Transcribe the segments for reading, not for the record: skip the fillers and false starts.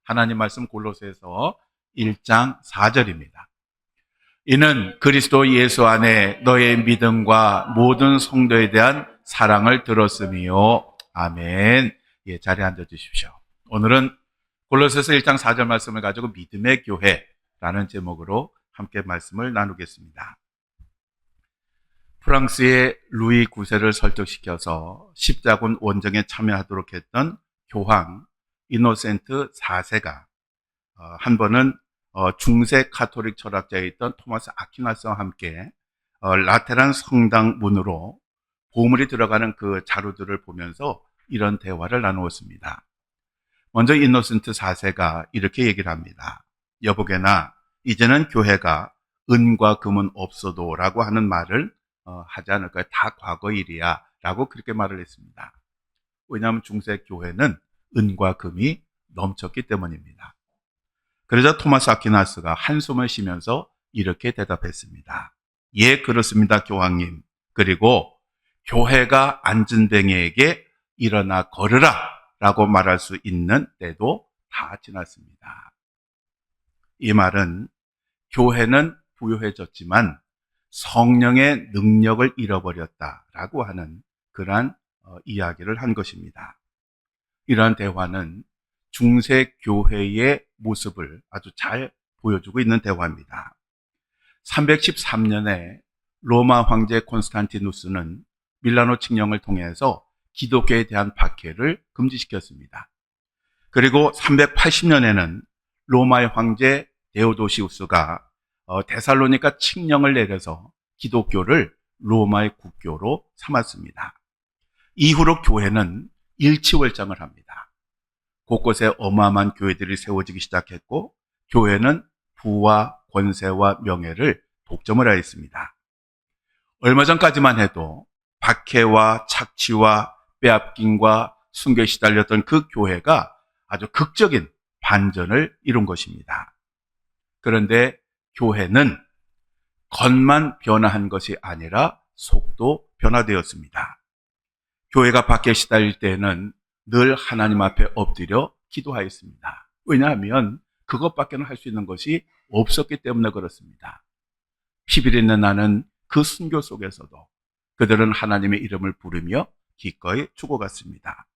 하나님 말씀 골로새서 1장 4절입니다. 이는 그리스도 예수 안에 너의 믿음과 모든 성도에 대한 사랑을 들었음이요. 아멘. 예, 자리에 앉아 주십시오. 오늘은 골로새서 1장 4절 말씀을 가지고 믿음의 교회라는 제목으로 함께 말씀을 나누겠습니다. 프랑스의 루이 9세를 설득시켜서 십자군 원정에 참여하도록 했던 교황 이노센트 4세가 한 번은 중세 카톨릭 철학자였던 토마스 아퀴나스와 함께 라테란 성당 문으로 보물이 들어가는 그 자루들을 보면서 이런 대화를 나누었습니다. 먼저 이노센트 4세가 이렇게 얘기를 합니다. 여보게나 이제는 교회가 은과 금은 없어도 라고 하는 말을 하지 않을까요? 다 과거 일이야 라고 그렇게 말을 했습니다. 왜냐하면 중세 교회는 은과 금이 넘쳤기 때문입니다. 그러자 토마스 아퀴나스가 한숨을 쉬면서 이렇게 대답했습니다. 예, 그렇습니다, 교황님. 그리고 교회가 안진뱅이에게 일어나 걸으라 라고 말할 수 있는 때도 다 지났습니다. 이 말은 교회는 부유해졌지만 성령의 능력을 잃어버렸다라고 하는 그러한 이야기를 한 것입니다. 이러한 대화는 중세 교회의 모습을 아주 잘 보여주고 있는 대화입니다. 313년에 로마 황제 콘스탄티누스는 밀라노 칙령을 통해서 기독교에 대한 박해를 금지시켰습니다. 그리고 380년에는 로마의 황제 데오도시우스가 데살로니가 칙령을 내려서 기독교를 로마의 국교로 삼았습니다. 이후로 교회는 일치월장을 합니다. 곳곳에 어마어마한 교회들이 세워지기 시작했고 교회는 부와 권세와 명예를 독점을 하였습니다. 얼마 전까지만 해도 박해와 착취와 빼앗김과 순교에 시달렸던 그 교회가 아주 극적인 반전을 이룬 것입니다. 그런데 교회는 겉만 변화한 것이 아니라 속도 변화되었습니다. 교회가 박해에 시달릴 때에는 늘 하나님 앞에 엎드려 기도하였습니다. 왜냐하면 그것밖에는 할 수 있는 것이 없었기 때문에 그렇습니다. 피비리 있는 나는 그 순교 속에서도 그들은 하나님의 이름을 부르며 기꺼이 죽어갔습니다.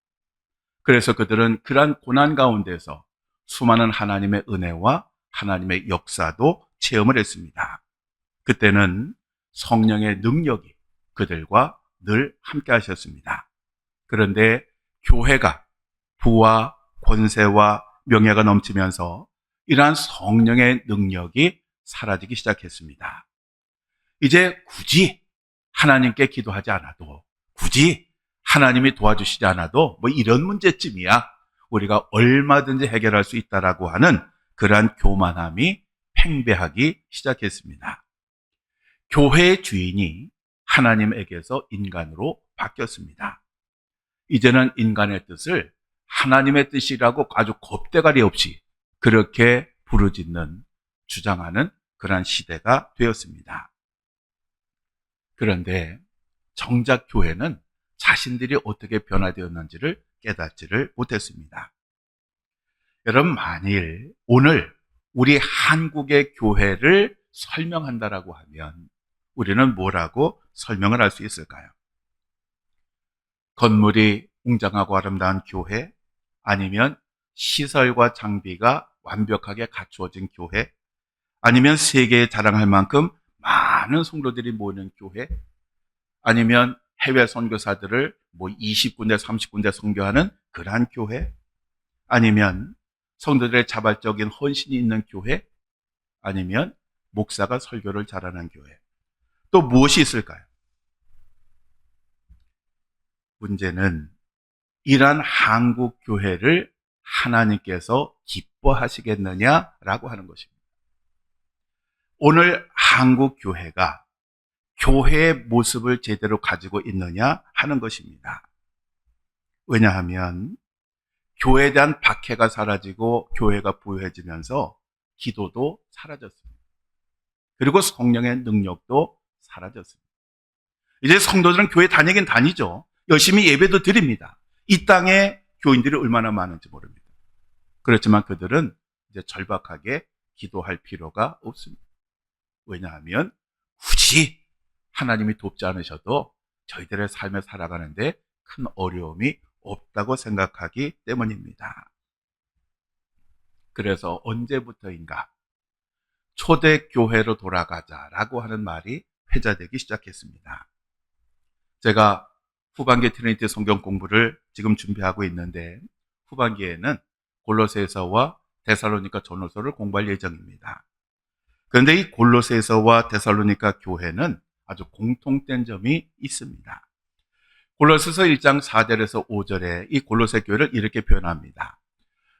그래서 그들은 그러한 고난 가운데서 수많은 하나님의 은혜와 하나님의 역사도 체험을 했습니다. 그때는 성령의 능력이 그들과 늘 함께 하셨습니다. 그런데 교회가 부와 권세와 명예가 넘치면서 이러한 성령의 능력이 사라지기 시작했습니다. 이제 굳이 하나님께 기도하지 않아도, 굳이 하나님이 도와주시지 않아도 뭐 이런 문제쯤이야 우리가 얼마든지 해결할 수 있다라고 하는 그러한 교만함이 팽배하기 시작했습니다. 교회의 주인이 하나님에게서 인간으로 바뀌었습니다. 이제는 인간의 뜻을 하나님의 뜻이라고 아주 겁대가리 없이 그렇게 부르짖는, 주장하는 그러한 시대가 되었습니다. 그런데 정작 교회는 자신들이 어떻게 변화되었는지를 깨닫지를 못했습니다. 여러분, 만일 오늘 우리 한국의 교회를 설명한다라고 하면 우리는 뭐라고 설명을 할 수 있을까요? 건물이 웅장하고 아름다운 교회, 아니면 시설과 장비가 완벽하게 갖추어진 교회, 아니면 세계에 자랑할 만큼 많은 성도들이 모이는 교회, 아니면 해외 선교사들을 20군데, 30군데 선교하는 그러한 교회, 아니면 성도들의 자발적인 헌신이 있는 교회, 아니면 목사가 설교를 잘하는 교회. 또 무엇이 있을까요? 문제는 이러한 한국 교회를 하나님께서 기뻐하시겠느냐라고 하는 것입니다. 오늘 한국 교회가 교회의 모습을 제대로 가지고 있느냐 하는 것입니다. 왜냐하면 교회에 대한 박해가 사라지고 교회가 부유해지면서 기도도 사라졌습니다. 그리고 성령의 능력도 사라졌습니다. 이제 성도들은 교회 다니긴 다니죠. 열심히 예배도 드립니다. 이 땅에 교인들이 얼마나 많은지 모릅니다. 그렇지만 그들은 이제 절박하게 기도할 필요가 없습니다. 왜냐하면 굳이 하나님이 돕지 않으셔도 저희들의 삶을 살아가는데 큰 어려움이 없다고 생각하기 때문입니다. 그래서 언제부터인가 초대교회로 돌아가자라고 하는 말이 회자되기 시작했습니다. 제가 후반기 트리니티 성경 공부를 지금 준비하고 있는데 후반기에는 골로새서와 데살로니가 전후서를 공부할 예정입니다. 그런데 이 골로새서와 데살로니가 교회는 아주 공통된 점이 있습니다. 골로새서 1장 4절에서 5절에 이 골로새 교회를 이렇게 표현합니다.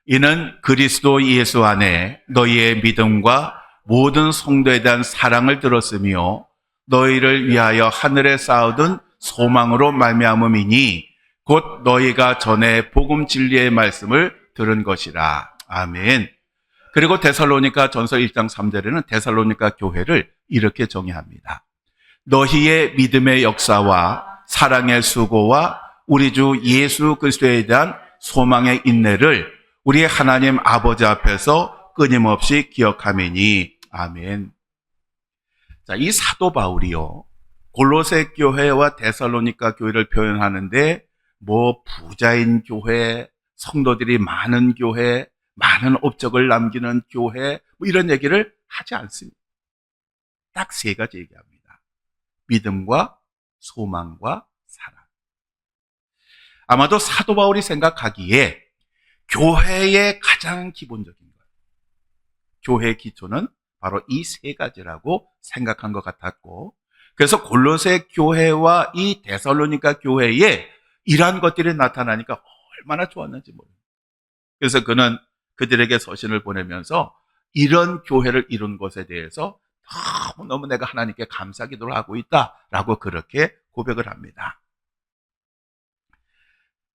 이는 그리스도 예수 안에 너희의 믿음과 모든 성도에 대한 사랑을 들었으며 너희를 위하여 하늘에 쌓아둔 소망으로 말미암음이니 곧 너희가 전에 복음 진리의 말씀을 들은 것이라. 아멘. 그리고 데살로니가 전서 1장 3절에는 데살로니가 교회를 이렇게 정의합니다. 너희의 믿음의 역사와 사랑의 수고와 우리 주 예수 그리스도에 대한 소망의 인내를 우리 하나님 아버지 앞에서 끊임없이 기억하매니. 아멘. 자, 이 사도 바울이요, 골로새 교회와 데살로니가 교회를 표현하는데 뭐 부자인 교회, 성도들이 많은 교회, 많은 업적을 남기는 교회, 뭐 이런 얘기를 하지 않습니다. 딱 세 가지 얘기합니다. 믿음과 소망과 사랑. 아마도 사도 바울이 생각하기에 교회의 가장 기본적인 것, 교회의 기초는 바로 이 세 가지라고 생각한 것 같았고, 그래서 골로새 교회와 이 데살로니가 교회에 이러한 것들이 나타나니까 얼마나 좋았는지 모릅니다. 그래서 그는 그들에게 서신을 보내면서 이런 교회를 이룬 것에 대해서 너무너무 내가 하나님께 감사 기도를 하고 있다라고 그렇게 고백을 합니다.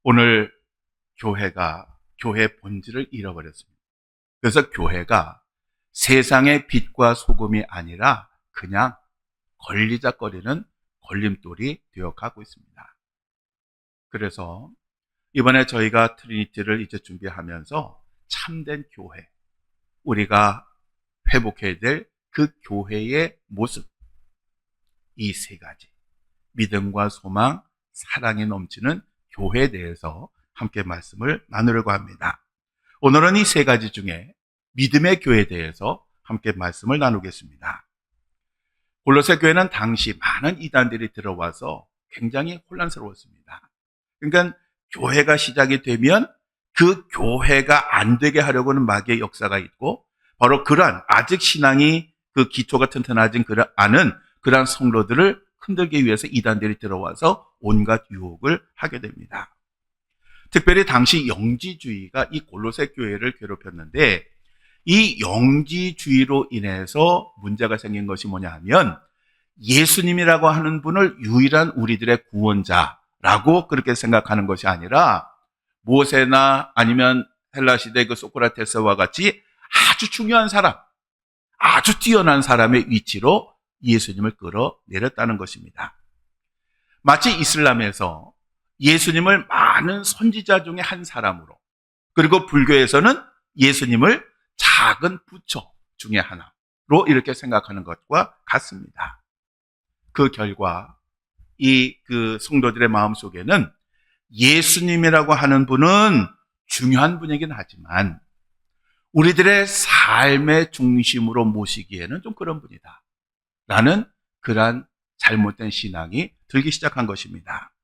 오늘 교회가 교회의 본질을 잃어버렸습니다. 그래서 교회가 세상의 빛과 소금이 아니라 그냥 걸리적거리는 걸림돌이 되어가고 있습니다. 그래서 이번에 저희가 트리니티를 이제 준비하면서 참된 교회, 우리가 회복해야 될 그 교회의 모습, 이 세 가지, 믿음과 소망, 사랑이 넘치는 교회에 대해서 함께 말씀을 나누려고 합니다. 오늘은 이 세 가지 중에 믿음의 교회에 대해서 함께 말씀을 나누겠습니다. 골로새 교회는 당시 많은 이단들이 들어와서 굉장히 혼란스러웠습니다. 그러니까 교회가 시작이 되면 그 교회가 안 되게 하려고는 마귀의 역사가 있고, 바로 그러한 아직 신앙이 그 기초가 튼튼하진 않은 그러한 성도들을 흔들기 위해서 이단들이 들어와서 온갖 유혹을 하게 됩니다. 특별히 당시 영지주의가 이 골로새 교회를 괴롭혔는데, 이 영지주의로 인해서 문제가 생긴 것이 뭐냐 하면 예수님이라고 하는 분을 유일한 우리들의 구원자라고 그렇게 생각하는 것이 아니라 모세나 아니면 헬라 시대 그 소크라테스와 같이 아주 중요한 사람, 아주 뛰어난 사람의 위치로 예수님을 끌어내렸다는 것입니다. 마치 이슬람에서 예수님을 많은 선지자 중에 한 사람으로, 그리고 불교에서는 예수님을 작은 부처 중에 하나로 이렇게 생각하는 것과 같습니다. 그 결과 그 성도들의 마음속에는 예수님이라고 하는 분은 중요한 분이긴 하지만 우리들의 삶의 중심으로 모시기에는 좀 그런 분이다 라는 그러한 잘못된 신앙이 들기 시작한 것입니다.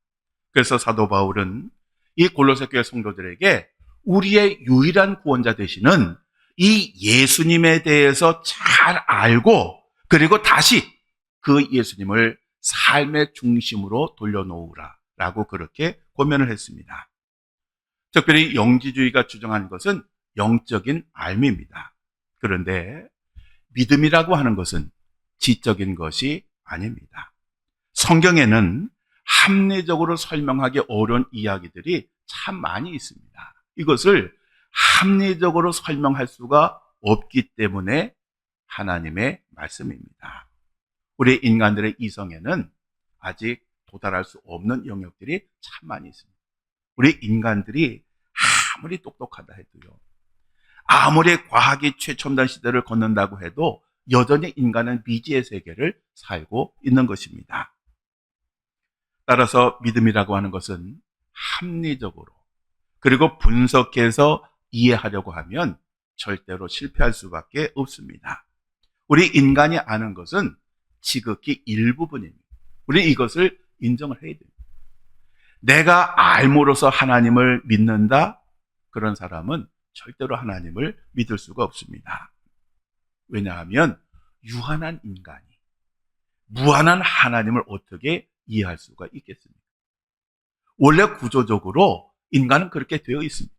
그래서 사도 바울은 이 골로새 교회 성도들에게 우리의 유일한 구원자 되시는 이 예수님에 대해서 잘 알고, 그리고 다시 그 예수님을 삶의 중심으로 돌려놓으라 라고 그렇게 권면을 했습니다. 특별히 영지주의가 주장한 것은 영적인 알미입니다. 그런데 믿음이라고 하는 것은 지적인 것이 아닙니다. 성경에는 합리적으로 설명하기 어려운 이야기들이 참 많이 있습니다. 이것을 합리적으로 설명할 수가 없기 때문에 하나님의 말씀입니다. 우리 인간들의 이성에는 아직 도달할 수 없는 영역들이 참 많이 있습니다. 우리 인간들이 아무리 똑똑하다 해도요, 아무리 과학이 최첨단 시대를 걷는다고 해도 여전히 인간은 미지의 세계를 살고 있는 것입니다. 따라서 믿음이라고 하는 것은 합리적으로 그리고 분석해서 이해하려고 하면 절대로 실패할 수밖에 없습니다. 우리 인간이 아는 것은 지극히 일부분입니다. 우리 이것을 인정을 해야 됩니다. 내가 알므로써 하나님을 믿는다? 그런 사람은 절대로 하나님을 믿을 수가 없습니다. 왜냐하면 유한한 인간이 무한한 하나님을 어떻게 이해할 수가 있겠습니까? 원래 구조적으로 인간은 그렇게 되어 있습니다.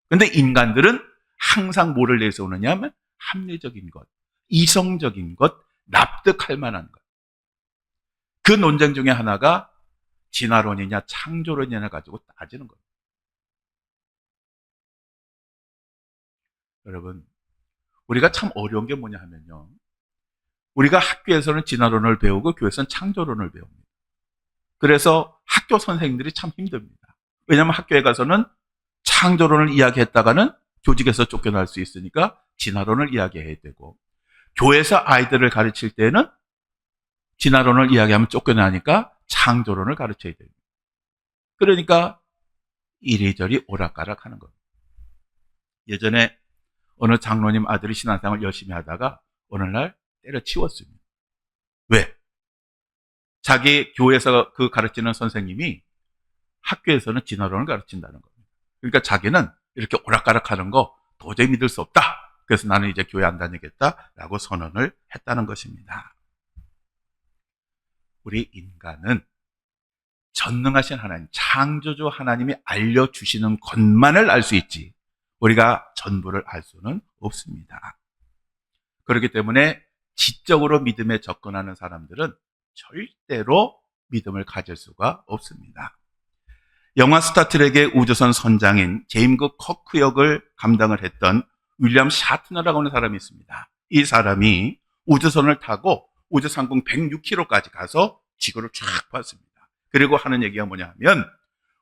그런데 인간들은 항상 뭐를 내세우느냐 하면 합리적인 것, 이성적인 것, 납득할 만한 것. 그 논쟁 중에 하나가 진화론이냐 창조론이냐 가지고 따지는 겁니다. 여러분, 우리가 참 어려운 게 뭐냐 하면요. 우리가 학교에서는 진화론을 배우고 교회에서는 창조론을 배웁니다. 그래서 학교 선생님들이 참 힘듭니다. 왜냐하면 학교에 가서는 창조론을 이야기했다가는 조직에서 쫓겨날 수 있으니까 진화론을 이야기해야 되고, 교회에서 아이들을 가르칠 때는 진화론을 이야기하면 쫓겨나니까 창조론을 가르쳐야 됩니다. 그러니까 이리저리 오락가락 하는 겁니다. 예전에 어느 장로님 아들이 신앙생활을 열심히 하다가 어느 날 때려치웠습니다. 왜? 자기 교회에서 그 가르치는 선생님이 학교에서는 진화론을 가르친다는 겁니다. 그러니까 자기는 이렇게 오락가락 하는 거 도저히 믿을 수 없다. 그래서 나는 이제 교회 안 다니겠다라고 선언을 했다는 것입니다. 우리 인간은 전능하신 하나님, 창조주 하나님이 알려주시는 것만을 알 수 있지 우리가 전부를 알 수는 없습니다. 그렇기 때문에 지적으로 믿음에 접근하는 사람들은 절대로 믿음을 가질 수가 없습니다. 영화 스타트rek의 우주선 선장인 제임스 커크 역을 감당을 했던 윌리엄 샤트너라고 하는 사람이 있습니다. 이 사람이 우주선을 타고 우주상공 106km까지 가서 지구를 쫙 봤습니다. 그리고 하는 얘기가 뭐냐 하면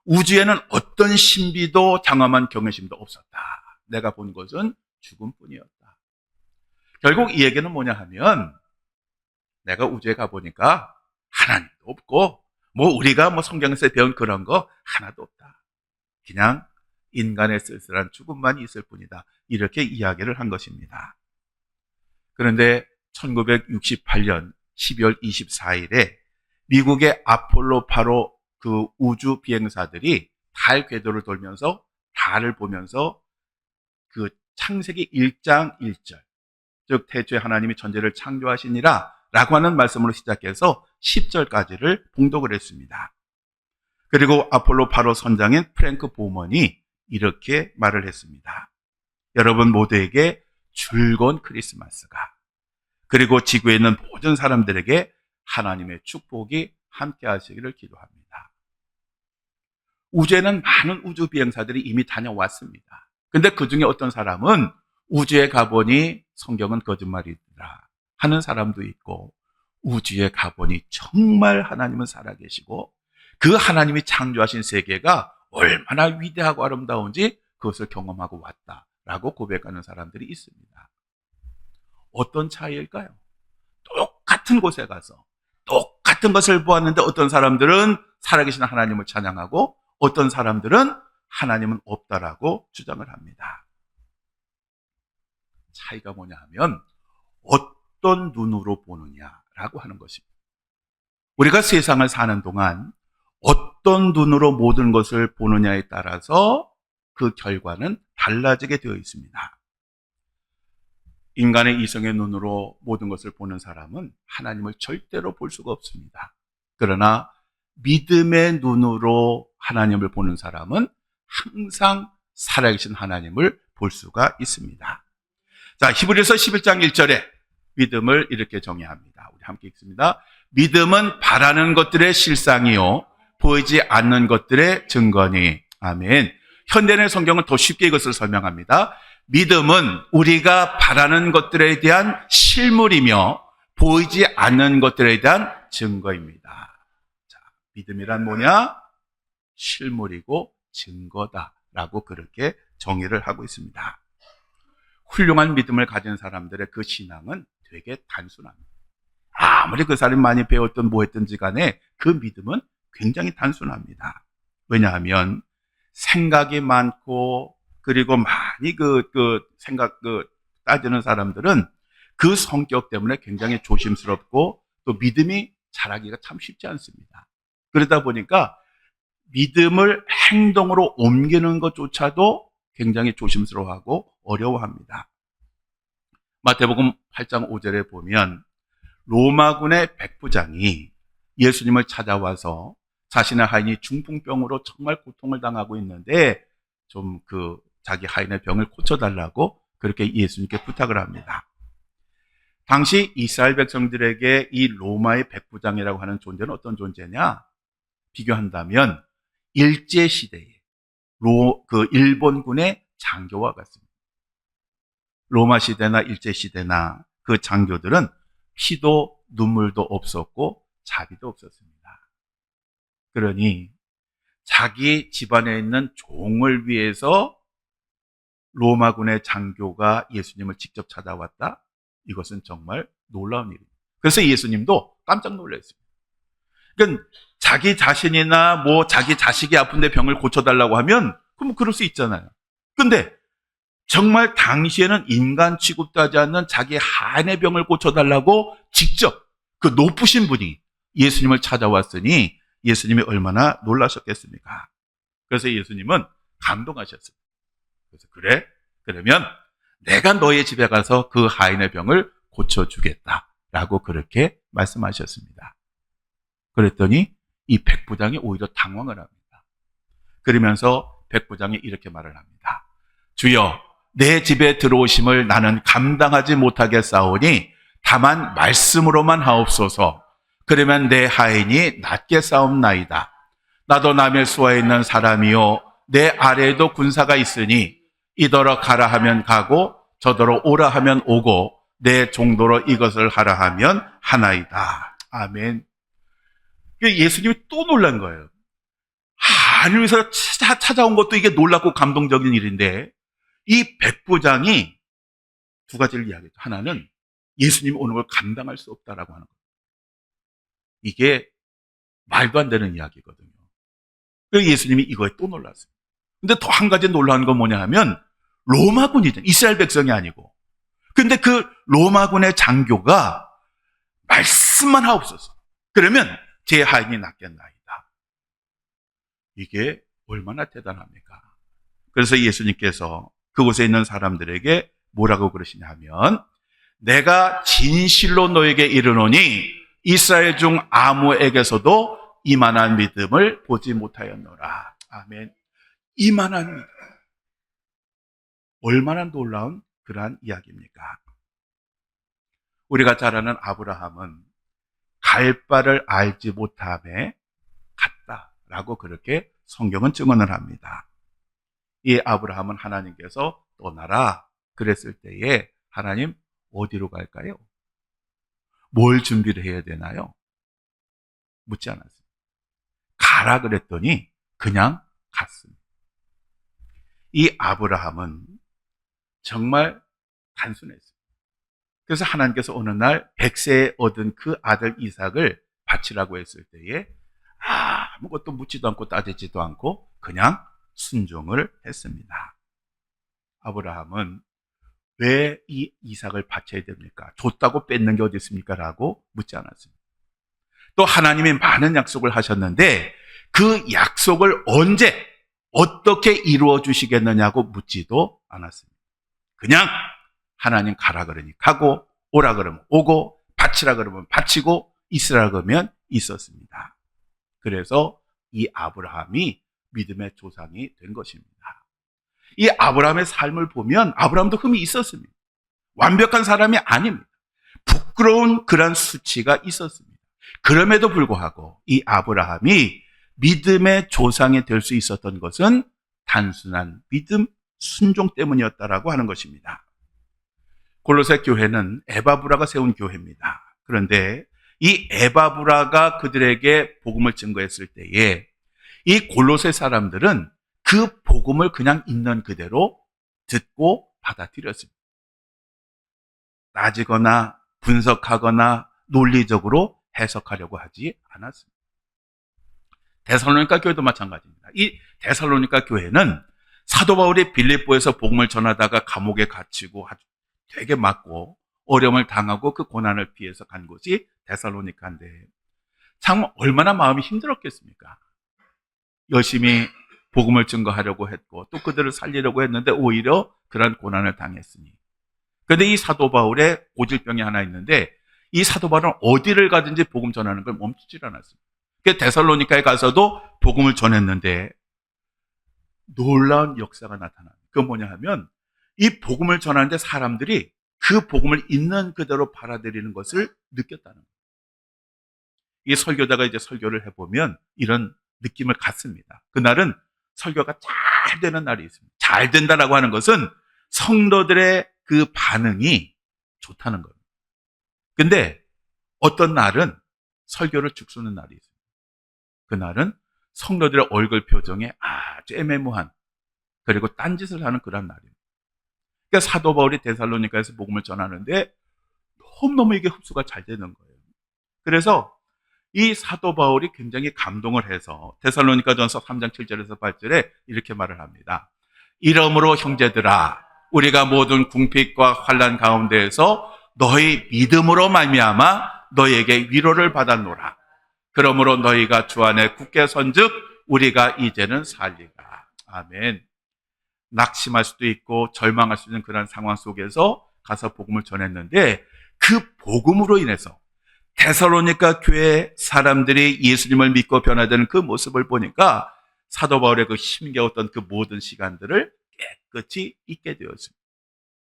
우주에는 어떤 신비도 장엄한 경외심도 없었다. 내가 본 것은 죽음뿐이었다. 결국 이 얘기는 뭐냐 하면 내가 우주에 가보니까 하나님도 없고 우리가 성경에서 배운 그런 거 하나도 없다. 그냥 인간의 쓸쓸한 죽음만 있을 뿐이다. 이렇게 이야기를 한 것입니다. 그런데 1968년 12월 24일에 미국의 아폴로 8호 그 우주 비행사들이 달 궤도를 돌면서 달을 보면서 그 창세기 1장 1절, 즉 태초에 하나님이 천지를 창조하시니라 라고 하는 말씀으로 시작해서 10절까지를 봉독을 했습니다. 그리고 아폴로 8호 선장인 프랭크 보먼이 이렇게 말을 했습니다. 여러분 모두에게 즐거운 크리스마스가, 그리고 지구에 있는 모든 사람들에게 하나님의 축복이 함께 하시기를 기도합니다. 우주에는 많은 우주 비행사들이 이미 다녀왔습니다. 근데 그 중에 어떤 사람은 우주에 가보니 성경은 거짓말이더라 하는 사람도 있고, 우주에 가보니 정말 하나님은 살아계시고 그 하나님이 창조하신 세계가 얼마나 위대하고 아름다운지 그것을 경험하고 왔다라고 고백하는 사람들이 있습니다. 어떤 차이일까요? 똑같은 곳에 가서 똑같은 것을 보았는데 어떤 사람들은 살아계신 하나님을 찬양하고 어떤 사람들은 하나님은 없다라고 주장을 합니다. 차이가 뭐냐 하면 어떤 눈으로 보느냐라고 하는 것입니다. 우리가 세상을 사는 동안 어떤 눈으로 모든 것을 보느냐에 따라서 그 결과는 달라지게 되어 있습니다. 인간의 이성의 눈으로 모든 것을 보는 사람은 하나님을 절대로 볼 수가 없습니다. 그러나 믿음의 눈으로 하나님을 보는 사람은 항상 살아계신 하나님을 볼 수가 있습니다. 자, 히브리서 11장 1절에 믿음을 이렇게 정의합니다. 우리 함께 읽습니다. 믿음은 바라는 것들의 실상이요 보이지 않는 것들의 증거니. 아멘. 현대의 성경은 더 쉽게 이것을 설명합니다. 믿음은 우리가 바라는 것들에 대한 실물이며 보이지 않는 것들에 대한 증거입니다. 자, 믿음이란 뭐냐? 실물이고 증거다라고 그렇게 정의를 하고 있습니다. 훌륭한 믿음을 가진 사람들의 그 신앙은 되게 단순합니다. 아무리 그 사람이 많이 배웠든 뭐 했든지 간에 그 믿음은 굉장히 단순합니다. 왜냐하면 생각이 많고 그리고 많이 따지는 사람들은 그 성격 때문에 굉장히 조심스럽고 또 믿음이 자라기가 참 쉽지 않습니다. 그러다 보니까 믿음을 행동으로 옮기는 것조차도 굉장히 조심스러워하고 어려워합니다. 마태복음 8장 5절에 보면 로마군의 백부장이 예수님을 찾아와서 자신의 하인이 중풍병으로 정말 고통을 당하고 있는데 좀 자기 하인의 병을 고쳐달라고 그렇게 예수님께 부탁을 합니다. 당시 이스라엘 백성들에게 이 로마의 백부장이라고 하는 존재는 어떤 존재냐? 비교한다면 일제시대에 일본군의 장교와 같습니다. 로마 시대나 일제시대나 그 장교들은 피도 눈물도 없었고 자비도 없었습니다. 그러니 자기 집안에 있는 종을 위해서 로마군의 장교가 예수님을 직접 찾아왔다? 이것은 정말 놀라운 일입니다. 그래서 예수님도 깜짝 놀랐습니다. 그러니까 자기 자신이나 자기 자식이 아픈데 병을 고쳐달라고 하면 그럼 그럴 수 있잖아요. 근데 정말 당시에는 인간 취급도 하지 않는 자기 하인의 병을 고쳐달라고 직접 그 높으신 분이 예수님을 찾아왔으니 예수님이 얼마나 놀라셨겠습니까? 그래서 예수님은 감동하셨습니다. 그래서 그래? 그러면 내가 너의 집에 가서 그 하인의 병을 고쳐주겠다라고 그렇게 말씀하셨습니다. 그랬더니 이 백부장이 오히려 당황을 합니다. 그러면서 백부장이 이렇게 말을 합니다. 주여, 내 집에 들어오심을 나는 감당하지 못하겠사오니 다만 말씀으로만 하옵소서. 그러면 내 하인이 낫게 싸움나이다. 나도 남의 수하에 있는 사람이요 내 아래에도 군사가 있으니 이더러 가라 하면 가고 저더러 오라 하면 오고 내 정도로 이것을 하라 하면 하나이다. 아멘. 예수님이 또 놀란 거예요. 하늘에서 찾아온 것도 이게 놀랍고 감동적인 일인데 이 백부장이 두 가지를 이야기했죠. 하나는 예수님이 오는 걸 감당할 수 없다라고 하는 거예요. 이게 말도 안 되는 이야기거든요. 그래서 예수님이 이거에 또 놀랐어요. 근데 더 한 가지 놀라운 건 뭐냐 하면 로마군이죠. 이스라엘 백성이 아니고. 근데 그 로마군의 장교가 말씀만 하옵소서. 그러면 제 하인이 낫겠나이다. 이게 얼마나 대단합니까? 그래서 예수님께서 그곳에 있는 사람들에게 뭐라고 그러시냐 하면 내가 진실로 너에게 이르노니 이스라엘 중 아무에게서도 이만한 믿음을 보지 못하였노라. 아멘. 이만한 믿음. 얼마나 놀라운 그러한 이야기입니까? 우리가 잘 아는 아브라함은 갈 바를 알지 못함에 갔다라고 그렇게 성경은 증언을 합니다. 이 아브라함은 하나님께서 떠나라 그랬을 때에 하나님 어디로 갈까요? 뭘 준비를 해야 되나요? 묻지 않았습니다. 가라 그랬더니 그냥 갔습니다. 이 아브라함은 정말 단순했습니다. 그래서 하나님께서 어느 날 100세에 얻은 그 아들 이삭을 바치라고 했을 때에 아무것도 묻지도 않고 따지지도 않고 그냥 순종을 했습니다. 아브라함은 왜 이 이삭을 바쳐야 됩니까? 줬다고 뺏는 게 어디 있습니까? 라고 묻지 않았습니다. 또 하나님이 많은 약속을 하셨는데 그 약속을 언제 어떻게 이루어 주시겠느냐고 묻지도 않았습니다. 그냥 하나님 가라 그러니 가고 오라 그러면 오고 바치라 그러면 바치고 있으라 그러면 있었습니다. 그래서 이 아브라함이 믿음의 조상이 된 것입니다. 이 아브라함의 삶을 보면 아브라함도 흠이 있었습니다. 완벽한 사람이 아닙니다. 부끄러운 그런 수치가 있었습니다. 그럼에도 불구하고 이 아브라함이 믿음의 조상이 될 수 있었던 것은 단순한 믿음, 순종 때문이었다라고 하는 것입니다. 골로새 교회는 에바브라가 세운 교회입니다. 그런데 이 에바브라가 그들에게 복음을 증거했을 때에 이 골로새 사람들은 그 복음을 그냥 있는 그대로 듣고 받아들였습니다. 따지거나 분석하거나 논리적으로 해석하려고 하지 않았습니다. 데살로니가 교회도 마찬가지입니다. 이 데살로니가 교회는 사도 바울이 빌립보에서 복음을 전하다가 감옥에 갇히고 아주 되게 맞고 어려움을 당하고 그 고난을 피해서 간 곳이 데살로니카인데 참 얼마나 마음이 힘들었겠습니까? 열심히 복음을 증거하려고 했고 또 그들을 살리려고 했는데 오히려 그런 고난을 당했으니. 그런데 이 사도 바울의 고질병이 하나 있는데 이 사도 바울은 어디를 가든지 복음 전하는 걸 멈추질 않았습니다. 데살로니카에 가서도 복음을 전했는데 놀라운 역사가 나타납니다. 그건 뭐냐 하면 이 복음을 전하는데 사람들이 그 복음을 있는 그대로 받아들이는 것을 느꼈다는 거예요. 이 설교자가 이제 설교를 해보면 이런 느낌을 갖습니다. 그날은 설교가 잘 되는 날이 있습니다. 잘 된다라고 하는 것은 성도들의 그 반응이 좋다는 거예요. 근데 어떤 날은 설교를 죽쓰는 날이 있습니다. 그날은 성도들의 얼굴 표정에 아주 애매모한 그리고 딴짓을 하는 그런 날입니다. 그러니까 사도 바울이 데살로니가에서 복음을 전하는데 너무너무 이게 흡수가 잘 되는 거예요. 그래서 이 사도 바울이 굉장히 감동을 해서 데살로니가전서 3장 7절에서 8절에 이렇게 말을 합니다. 이러므로 형제들아 우리가 모든 궁핍과 환난 가운데에서 너희 믿음으로 말미암아 너희에게 위로를 받았노라. 그러므로 너희가 주 안에 굳게 선즉 우리가 이제는 살리라. 아멘. 낙심할 수도 있고 절망할 수 있는 그런 상황 속에서 가서 복음을 전했는데 그 복음으로 인해서 데살로니가 교회 사람들이 예수님을 믿고 변화되는 그 모습을 보니까 사도 바울의 그 힘겨웠던 그 모든 시간들을 깨끗이 잊게 되었습니다.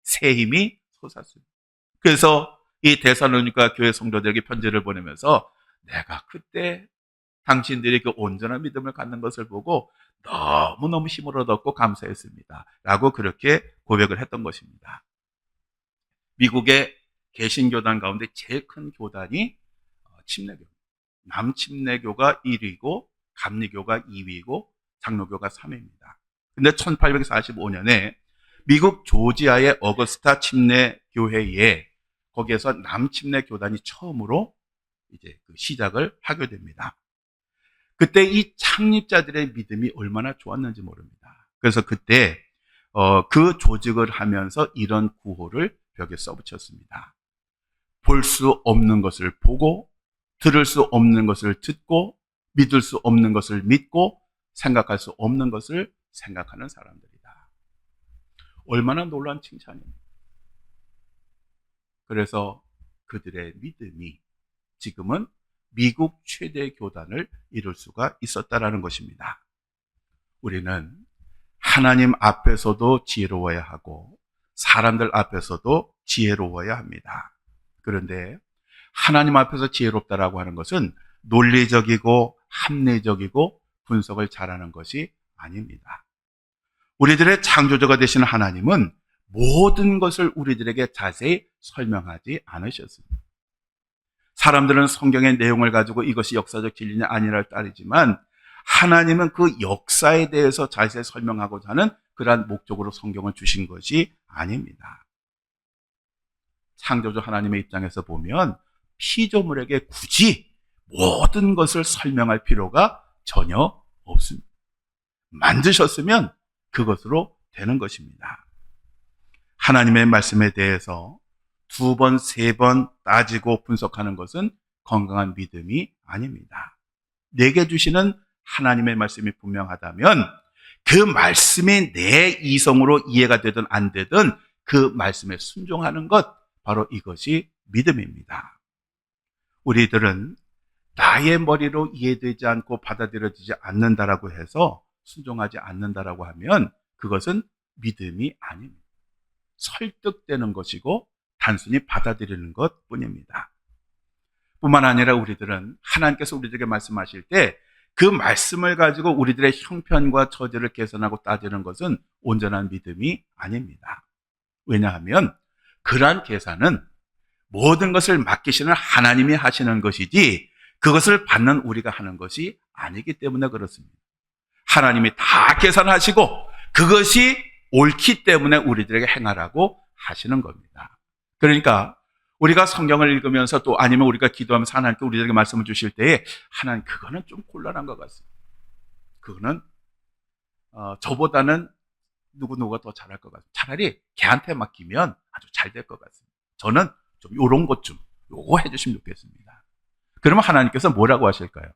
새 힘이 솟았습니다. 그래서 이 데살로니가 교회 성도들에게 편지를 보내면서 내가 그때 당신들이 그 온전한 믿음을 갖는 것을 보고 너무너무 힘을 얻었고 감사했습니다. 라고 그렇게 고백을 했던 것입니다. 미국의 개신교단 가운데 제일 큰 교단이 침례교입니다. 남침례교가 1위고 감리교가 2위고 장로교가 3위입니다. 근데 1845년에 미국 조지아의 어거스타 침례교회에 거기에서 남침례교단이 처음으로 이제 그 시작을 하게 됩니다. 그때 이 창립자들의 믿음이 얼마나 좋았는지 모릅니다. 그래서 그때 그 조직을 하면서 이런 구호를 벽에 써붙였습니다. 볼 수 없는 것을 보고 들을 수 없는 것을 듣고 믿을 수 없는 것을 믿고 생각할 수 없는 것을 생각하는 사람들이다. 얼마나 놀라운 칭찬입니다. 그래서 그들의 믿음이 지금은 미국 최대 교단을 이룰 수가 있었다라는 것입니다. 우리는 하나님 앞에서도 지혜로워야 하고 사람들 앞에서도 지혜로워야 합니다. 그런데 하나님 앞에서 지혜롭다라고 하는 것은 논리적이고 합리적이고 분석을 잘하는 것이 아닙니다. 우리들의 창조주가 되시는 하나님은 모든 것을 우리들에게 자세히 설명하지 않으셨습니다. 사람들은 성경의 내용을 가지고 이것이 역사적 진리냐 아니냐를 따르지만 하나님은 그 역사에 대해서 자세히 설명하고자 하는 그러한 목적으로 성경을 주신 것이 아닙니다. 창조주 하나님의 입장에서 보면 피조물에게 굳이 모든 것을 설명할 필요가 전혀 없습니다. 만드셨으면 그것으로 되는 것입니다. 하나님의 말씀에 대해서 2번, 3번 따지고 분석하는 것은 건강한 믿음이 아닙니다. 내게 주시는 하나님의 말씀이 분명하다면 그 말씀이 내 이성으로 이해가 되든 안 되든 그 말씀에 순종하는 것, 바로 이것이 믿음입니다. 우리들은 나의 머리로 이해되지 않고 받아들여지지 않는다라고 해서 순종하지 않는다라고 하면 그것은 믿음이 아닙니다. 설득되는 것이고 단순히 받아들이는 것뿐입니다. 뿐만 아니라 우리들은 하나님께서 우리들에게 말씀하실 때 그 말씀을 가지고 우리들의 형편과 처지를 개선하고 따지는 것은 온전한 믿음이 아닙니다. 왜냐하면 그러한 계산은 모든 것을 맡기시는 하나님이 하시는 것이지 그것을 받는 우리가 하는 것이 아니기 때문에 그렇습니다. 하나님이 다 계산하시고 그것이 옳기 때문에 우리들에게 행하라고 하시는 겁니다. 그러니까 우리가 성경을 읽으면서 또 아니면 우리가 기도하면서 하나님께 우리에게 말씀을 주실 때에 하나님 그거는 좀 곤란한 것 같습니다. 그거는 저보다는 누구누구가 더 잘할 것 같습니다. 차라리 걔한테 맡기면 아주 잘 될 것 같습니다. 저는 좀 요런 것 좀 요거 해주시면 좋겠습니다. 그러면 하나님께서 뭐라고 하실까요?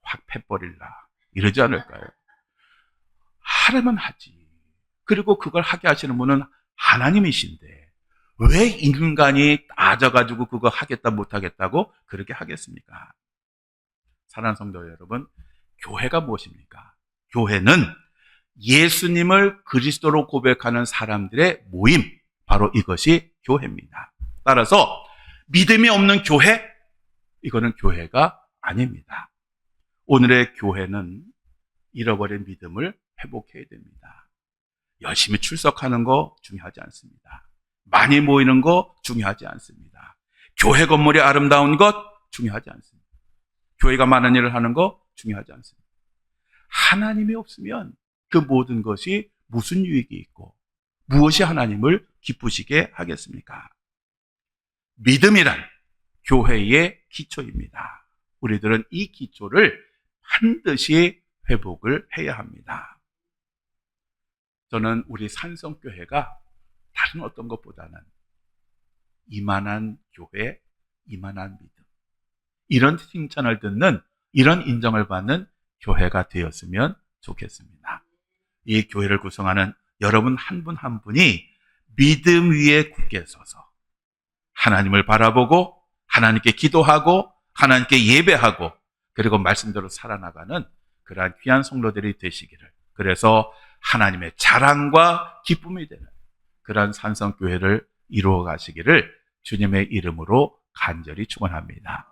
확 패버릴라 이러지 않을까요? 하려면 하지. 그리고 그걸 하게 하시는 분은 하나님이신데 왜 인간이 따져가지고 그거 하겠다 못하겠다고 그렇게 하겠습니까? 사랑하는 성도 여러분, 교회가 무엇입니까? 교회는 예수님을 그리스도로 고백하는 사람들의 모임, 바로 이것이 교회입니다. 따라서 믿음이 없는 교회, 이거는 교회가 아닙니다. 오늘의 교회는 잃어버린 믿음을 회복해야 됩니다. 열심히 출석하는 거 중요하지 않습니다. 많이 모이는 거 중요하지 않습니다. 교회 건물이 아름다운 것 중요하지 않습니다. 교회가 많은 일을 하는 거 중요하지 않습니다. 하나님이 없으면 그 모든 것이 무슨 유익이 있고 무엇이 하나님을 기쁘시게 하겠습니까? 믿음이란 교회의 기초입니다. 우리들은 이 기초를 반드시 회복을 해야 합니다. 저는 우리 산성교회가 다른 어떤 것보다는 이만한 교회, 이만한 믿음, 이런 칭찬을 듣는, 이런 인정을 받는 교회가 되었으면 좋겠습니다. 이 교회를 구성하는 여러분 한 분 한 분이 믿음 위에 굳게 서서 하나님을 바라보고 하나님께 기도하고 하나님께 예배하고 그리고 말씀대로 살아나가는 그러한 귀한 성도들이 되시기를, 그래서 하나님의 자랑과 기쁨이 되는 그러한 산성교회를 이루어 가시기를 주님의 이름으로 간절히 축원합니다.